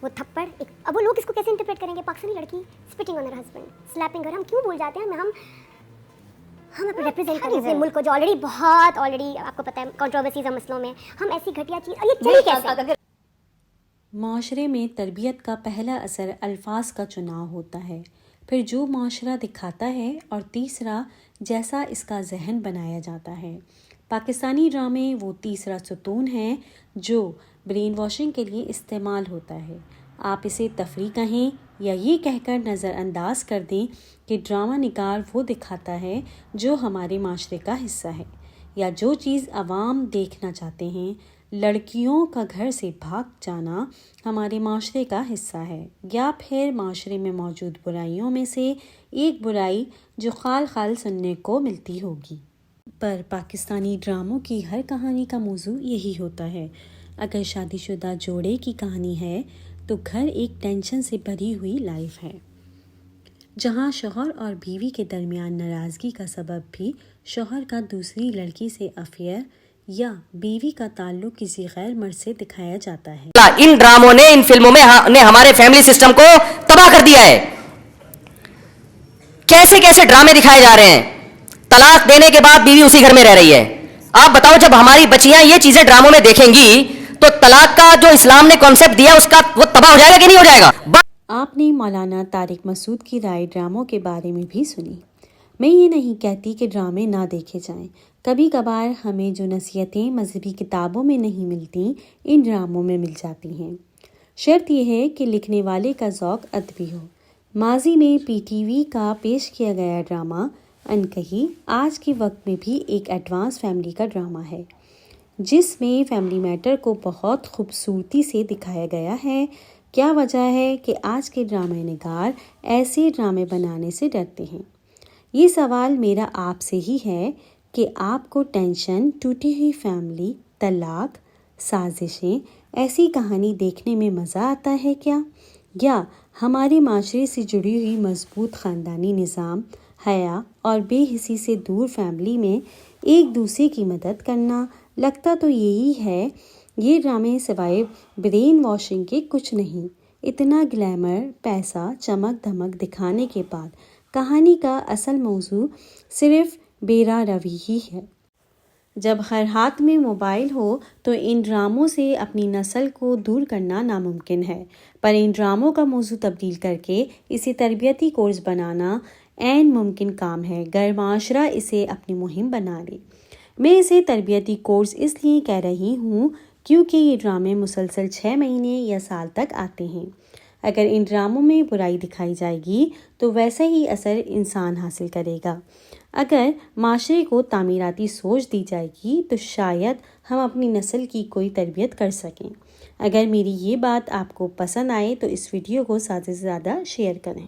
وہ تھپڑ اب وہ لوگ اس کو کیسے انٹرپریٹ کریں گے؟ پاکستانی لڑکی اسپٹنگ آن ہر ہسبینڈ، سلیپنگ ہر، ہم کیوں بھول جاتے ہیں؟ ہم اپنے ریپرزینٹ کریں اس ملک کو جو آلریڈی آپ کو پتہ ہے کنٹروورسیز ہیں مسئلوں میں، ہم ایسی گھٹیا چیز، اور یہ چلی کیسے؟ معاشرے میں تربیت کا پہلا اثر الفاظ کا چناؤ ہوتا ہے، پھر جو معاشرہ دکھاتا ہے، اور تیسرا جیسا اس کا ذہن بنایا جاتا ہے۔ پاکستانی ڈرامے وہ تیسرا ستون ہیں جو برین واشنگ کے لیے استعمال ہوتا ہے۔ آپ اسے تفریح کہیں یا یہ کہہ کر نظر انداز کر دیں کہ ڈرامہ نگار وہ دکھاتا ہے جو ہمارے معاشرے کا حصہ ہے، یا جو چیز عوام دیکھنا چاہتے ہیں۔ لڑکیوں کا گھر سے بھاگ جانا ہمارے معاشرے کا حصہ ہے، یا پھر معاشرے میں موجود برائیوں میں سے ایک برائی جو خال خال سننے کو ملتی ہوگی۔ پر پاکستانی ڈراموں کی ہر کہانی کا موضوع یہی ہوتا ہے۔ اگر شادی شدہ جوڑے کی کہانی ہے تو گھر ایک ٹینشن سے بھری ہوئی لائف ہے، جہاں شوہر اور بیوی کے درمیان ناراضگی کا سبب بھی شوہر کا دوسری لڑکی سے افیئر یا بیوی کا تعلق کسی غیر مرد سے دکھایا جاتا ہے۔ ان ڈراموں نے، ان فلموں میں نے ہمارے فیملی سسٹم کو تباہ کر دیا ہے۔ کیسے کیسے ڈرامے دکھائے جا رہے ہیں، طلاق دینے کے بعد بیوی اسی گھر میں رہ رہی ہے۔ آپ بتاؤ، جب ہماری بچیاں یہ چیزیں ڈراموں میں دیکھیں گی تو طلاق کا جو اسلام نے کانسیپٹ دیا اس کا وہ تباہ ہو جائے گا کہ نہیں ہو جائے گا؟ آپ نے مولانا طارق مسعود کی رائے ڈراموں کے بارے میں بھی سنی۔ میں یہ نہیں کہتی کہ ڈرامے نہ دیکھے جائیں، کبھی کبھار ہمیں جو نصیحتیں مذہبی کتابوں میں نہیں ملتی ان ڈراموں میں مل جاتی ہیں۔ شرط یہ ہے کہ لکھنے والے کا ذوق ادبی ہو۔ ماضی میں پی ٹی وی کا پیش کیا گیا ڈرامہ انکہی آج کے وقت میں بھی ایک ایڈوانس فیملی کا ڈرامہ ہے، جس میں فیملی میٹر کو بہت خوبصورتی سے دکھایا گیا ہے۔ کیا وجہ ہے کہ آج کے ڈرامہ نگار ایسے ڈرامے بنانے سے ڈرتے ہیں؟ یہ سوال میرا آپ سے ہی ہے کہ آپ کو ٹینشن، ٹوٹی ہوئی فیملی، طلاق، سازشیں، ایسی کہانی دیکھنے میں مزہ آتا ہے کیا؟ یا ہمارے معاشرے سے جڑی ہوئی مضبوط خاندانی نظام، حیا اور بے حسی سے دور فیملی میں ایک دوسرے کی مدد کرنا؟ لگتا تو یہی ہے۔ یہ ڈرامے سوائے برین واشنگ کے کچھ نہیں۔ اتنا گلیمر، پیسہ، چمک دھمک دکھانے کے بعد کہانی کا اصل موضوع صرف بے راہ روی ہی ہے۔ جب ہر ہاتھ میں موبائل ہو تو ان ڈراموں سے اپنی نسل کو دور کرنا ناممکن ہے، پر ان ڈراموں کا موضوع تبدیل کر کے اسے تربیتی کورس بنانا عین ممکن کام ہے، گر معاشرہ اسے اپنی مہم بنا لے۔ میں اسے تربیتی کورس اس لیے کہہ رہی ہوں کیونکہ یہ ڈرامے مسلسل 6 مہینے یا سال تک آتے ہیں۔ اگر ان ڈراموں میں برائی دکھائی جائے گی تو ویسا ہی اثر انسان حاصل کرے گا۔ اگر معاشرے کو تعمیراتی سوچ دی جائے گی تو شاید ہم اپنی نسل کی کوئی تربیت کر سکیں۔ اگر میری یہ بات آپ کو پسند آئے تو اس ویڈیو کو زیادہ سے زیادہ شیئر کریں۔